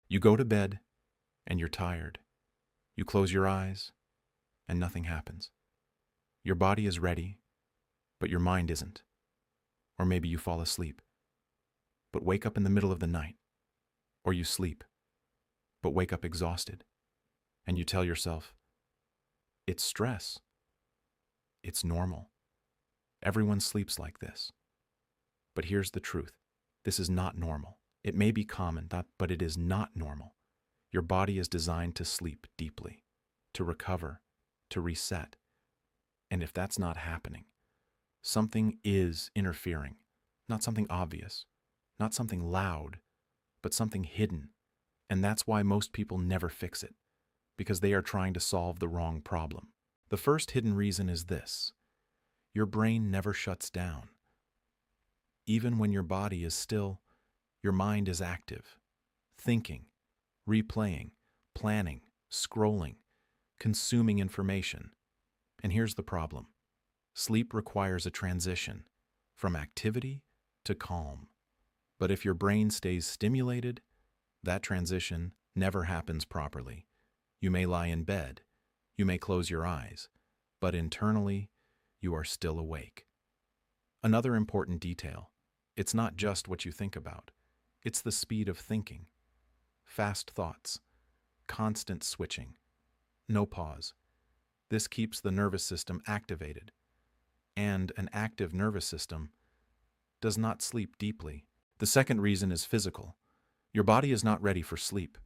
You go to bed and you're tired. You close your eyes and nothing happens. Your body is ready, but your mind isn't. Or maybe you fall asleep, but wake up in the middle of the night. Or you sleep, but wake up exhausted. And you tell yourself, it's stress. It's normal. Everyone sleeps like this. But here's the truth. This is not normal. It may be common, but it is not normal. Your body is designed to sleep deeply, to recover, to reset. And if that's not happening, something is interfering. Not something obvious, not something loud, but something hidden. And that's why most people never fix it, because they are trying to solve the wrong problem. The first hidden reason is this: your brain never shuts down. Even when your body is still, your mind is active, thinking, replaying, planning, scrolling, consuming information. And here's the problem. Sleep requires a transition from activity to calm. But if your brain stays stimulated, that transition never happens properly. You may lie in bed, you may close your eyes, but internally, you are still awake. Another important detail: it's not just what you think about, it's the speed of thinking. Fast thoughts, constant switching, no pause. This keeps the nervous system activated. And an active nervous system does not sleep deeply. The second reason is physical. Your body is not ready for sleep.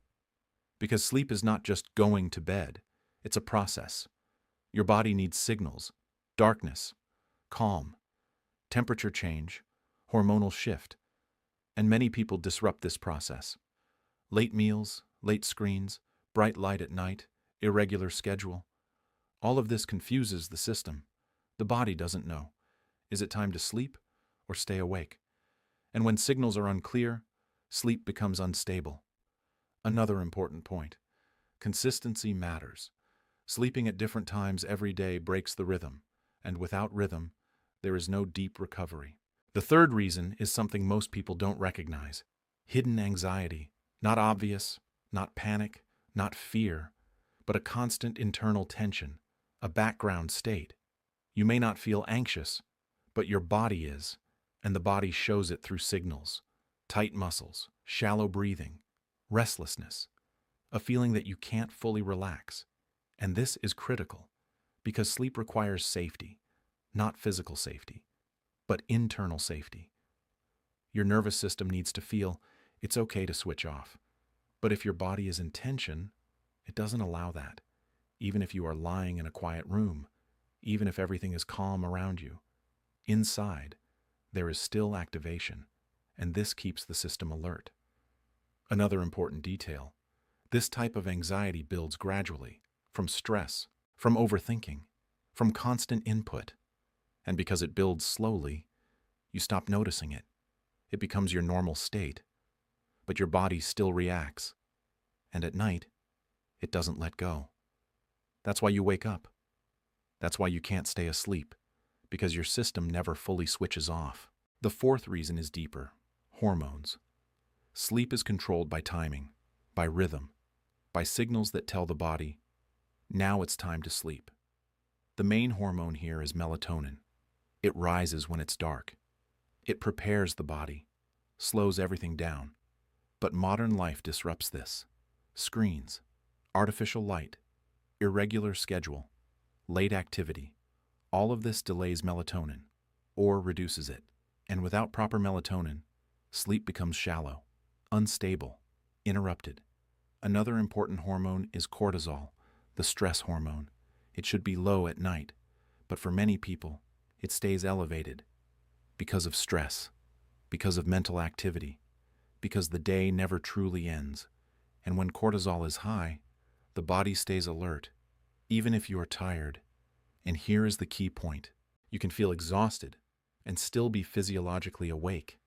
Because sleep is not just going to bed, it's a process. Your body needs signals: darkness, calm, temperature change, hormonal shift. And many people disrupt this process. Late meals, late screens, bright light at night, irregular schedule. All of this confuses the system. The body doesn't know. Is it time to sleep or stay awake? And when signals are unclear, sleep becomes unstable. Another important point: consistency matters. Sleeping at different times every day breaks the rhythm, and without rhythm, there is no deep recovery. The third reason is something most people don't recognize: hidden anxiety. Not obvious, not panic, not fear, but a constant internal tension, a background state. You may not feel anxious, but your body is, and the body shows it through signals: tight muscles, shallow breathing, restlessness, a feeling that you can't fully relax. And this is critical, because sleep requires safety, not physical safety, but internal safety. Your nervous system needs to feel it's okay to switch off. But if your body is in tension, it doesn't allow that. Even if you are lying in a quiet room, even if everything is calm around you, inside, there is still activation, and this keeps the system alert. Another important detail: this type of anxiety builds gradually, from stress, from overthinking, from constant input. And because it builds slowly, you stop noticing it. It becomes your normal state. But your body still reacts. And at night, it doesn't let go. That's why you wake up. That's why you can't stay asleep, because your system never fully switches off. The fourth reason is deeper: hormones. Sleep is controlled by timing, by rhythm, by signals that tell the body, now it's time to sleep. The main hormone here is melatonin. It rises when it's dark. It prepares the body, slows everything down. But modern life disrupts this. Screens, artificial light, irregular schedule, late activity, all of this delays melatonin, or reduces it. And without proper melatonin, sleep becomes shallow, unstable, interrupted. Another important hormone is cortisol, the stress hormone. It should be low at night, but for many people, it stays elevated because of stress, because of mental activity, because the day never truly ends. And when cortisol is high, the body stays alert, even if you are tired. And here is the key point: you can feel exhausted and still be physiologically awake,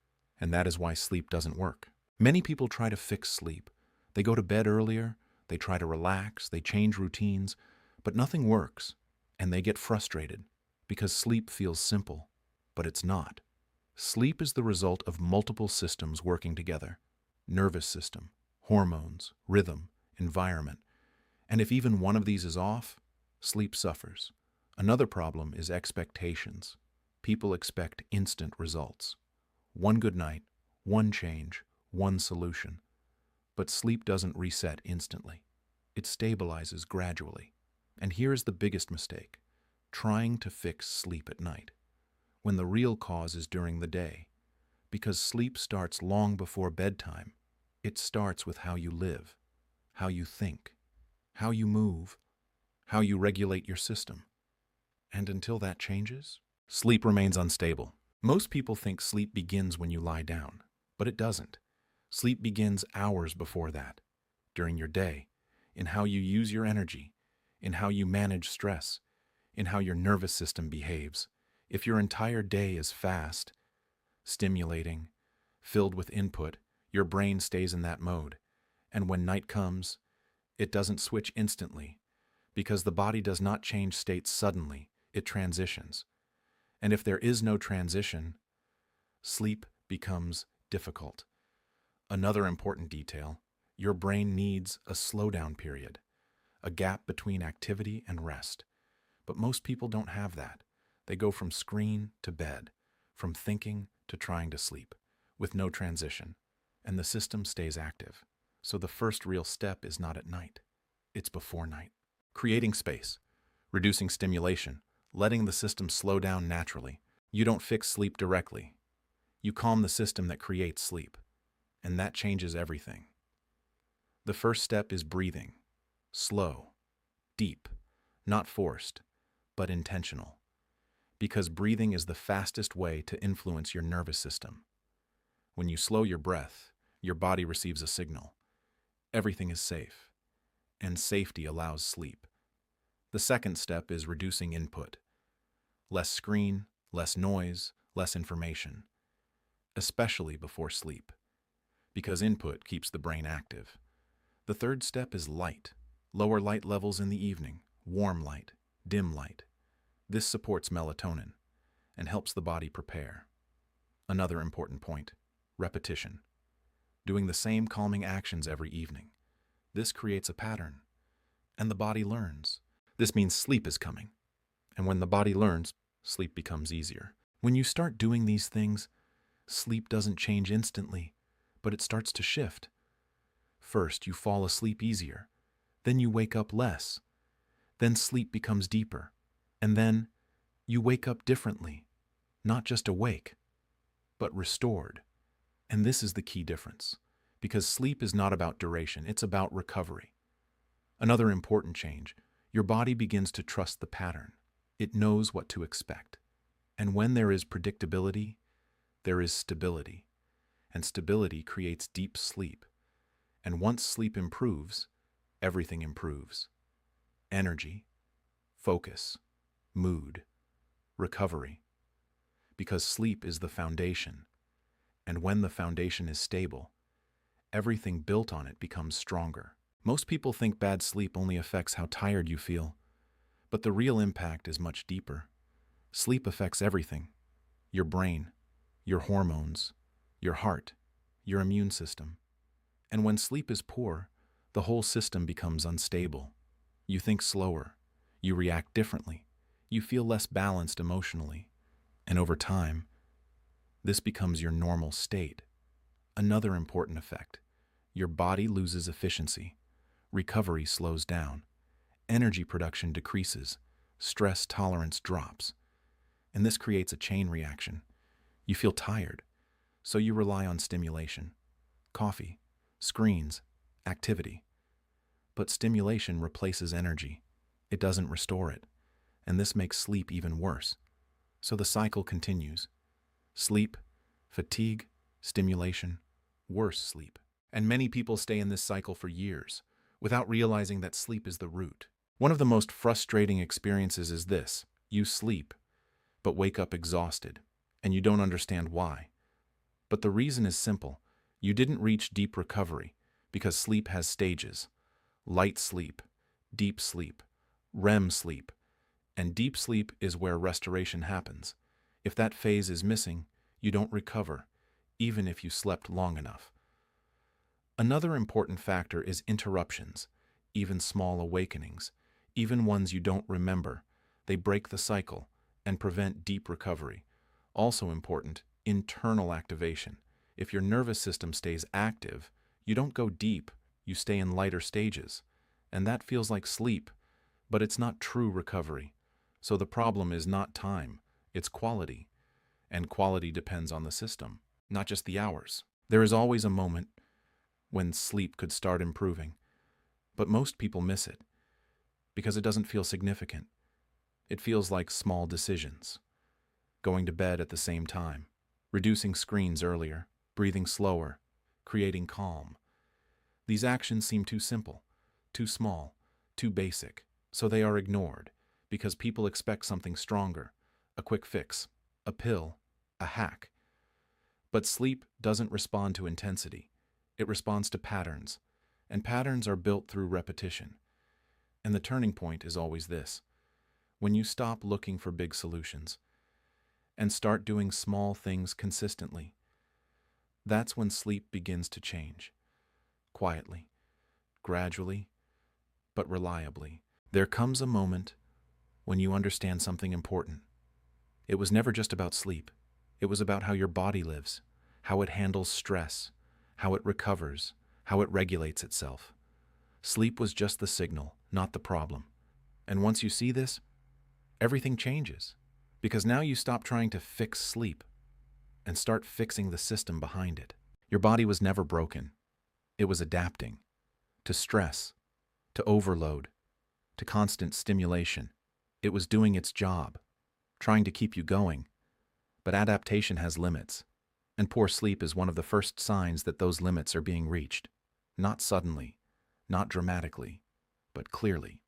and that is why sleep doesn't work. Many people try to fix sleep. They go to bed earlier, they try to relax, they change routines, but nothing works, and they get frustrated because sleep feels simple, but it's not. Sleep is the result of multiple systems working together: nervous system, hormones, rhythm, environment. And if even one of these is off, sleep suffers. Another problem is expectations. People expect instant results. One good night, one change, one solution. But sleep doesn't reset instantly. It stabilizes gradually. And here is the biggest mistake: trying to fix sleep at night, when the real cause is during the day. Because sleep starts long before bedtime. It starts with how you live, how you think, how you move, how you regulate your system. And until that changes, sleep remains unstable. Most people think sleep begins when you lie down, but it doesn't. Sleep begins hours before that, during your day, in how you use your energy, in how you manage stress, in how your nervous system behaves. If your entire day is fast, stimulating, filled with input, your brain stays in that mode. And when night comes, it doesn't switch instantly, because the body does not change states suddenly, it transitions. And if there is no transition, sleep becomes difficult. Another important detail: your brain needs a slowdown period, a gap between activity and rest. But most people don't have that. They go from screen to bed, from thinking to trying to sleep, with no transition, and the system stays active. So the first real step is not at night, it's before night. Creating space, reducing stimulation, letting the system slow down naturally. You don't fix sleep directly. You calm the system that creates sleep, and that changes everything. The first step is breathing. Slow, deep, not forced, but intentional. Because breathing is the fastest way to influence your nervous system. When you slow your breath, your body receives a signal. Everything is safe, and safety allows sleep. The second step is reducing input. Less screen, less noise, less information, especially before sleep, because input keeps the brain active. The third step is light. Lower light levels in the evening, warm light, dim light. This supports melatonin and helps the body prepare. Another important point: repetition. Doing the same calming actions every evening. This creates a pattern, and the body learns. This means sleep is coming. And when the body learns, sleep becomes easier. When you start doing these things, sleep doesn't change instantly, but it starts to shift. First, you fall asleep easier. Then you wake up less. Then sleep becomes deeper. And then you wake up differently, not just awake, but restored. And this is the key difference, because sleep is not about duration, it's about recovery. Another important change: your body begins to trust the pattern. It knows what to expect. And when there is predictability, there is stability. And stability creates deep sleep. And once sleep improves, everything improves. Energy, focus, mood, recovery. Because sleep is the foundation. And when the foundation is stable, everything built on it becomes stronger. Most people think bad sleep only affects how tired you feel, but the real impact is much deeper. Sleep affects everything: your brain, your hormones, your heart, your immune system. And when sleep is poor, the whole system becomes unstable. You think slower, you react differently, you feel less balanced emotionally, and over time, this becomes your normal state. Another important effect: your body loses efficiency, recovery slows down, energy production decreases, stress tolerance drops, and this creates a chain reaction. You feel tired, so you rely on stimulation, coffee, screens, activity. But stimulation replaces energy. It doesn't restore it, and this makes sleep even worse. So the cycle continues: sleep, fatigue, stimulation, worse sleep. And many people stay in this cycle for years, without realizing that sleep is the root. One of the most frustrating experiences is this: you sleep, but wake up exhausted, and you don't understand why. But the reason is simple: you didn't reach deep recovery, because sleep has stages: light sleep, deep sleep, REM sleep, and deep sleep is where restoration happens. If that phase is missing, you don't recover, even if you slept long enough. Another important factor is interruptions, even small awakenings, even ones you don't remember. They break the cycle and prevent deep recovery. Also important, internal activation. If your nervous system stays active, you don't go deep, you stay in lighter stages. And that feels like sleep, but it's not true recovery. So the problem is not time, it's quality. And quality depends on the system, not just the hours. There is always a moment when sleep could start improving, but most people miss it because it doesn't feel significant. It feels like small decisions. Going to bed at the same time, reducing screens earlier, breathing slower, creating calm. These actions seem too simple, too small, too basic, so they are ignored because people expect something stronger, a quick fix, a pill, a hack. But sleep doesn't respond to intensity. It responds to patterns, and patterns are built through repetition. And the turning point is always this: when you stop looking for big solutions and start doing small things consistently, that's when sleep begins to change. Quietly, gradually, but reliably. There comes a moment when you understand something important. It was never just about sleep. It was about how your body lives, how it handles stress, how it recovers, how it regulates itself. Sleep was just the signal, not the problem. And once you see this, everything changes. Because now you stop trying to fix sleep and start fixing the system behind it. Your body was never broken. It was adapting to stress, to overload, to constant stimulation. It was doing its job, trying to keep you going. But adaptation has limits, and poor sleep is one of the first signs that those limits are being reached. Not suddenly, not dramatically, but clearly.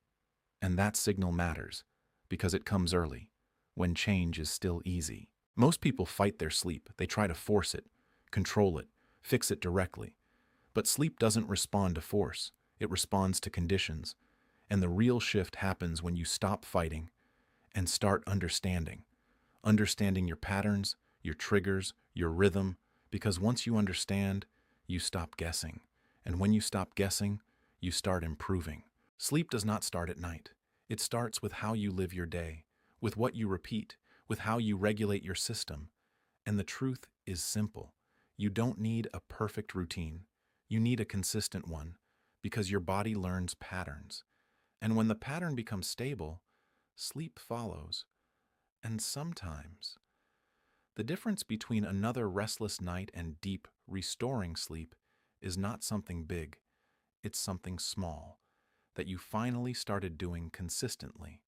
And that signal matters because it comes early, when change is still easy. Most people fight their sleep. They try to force it, control it, fix it directly. But sleep doesn't respond to force. It responds to conditions. And the real shift happens when you stop fighting and start understanding. Understanding your patterns, your triggers, your rhythm, because once you understand, you stop guessing. And when you stop guessing, you start improving. Sleep does not start at night. It starts with how you live your day, with what you repeat, with how you regulate your system. And the truth is simple. You don't need a perfect routine. You need a consistent one, because your body learns patterns. And when the pattern becomes stable, sleep follows. And sometimes, the difference between another restless night and deep, restoring sleep is not something big. It's something small that you finally started doing consistently.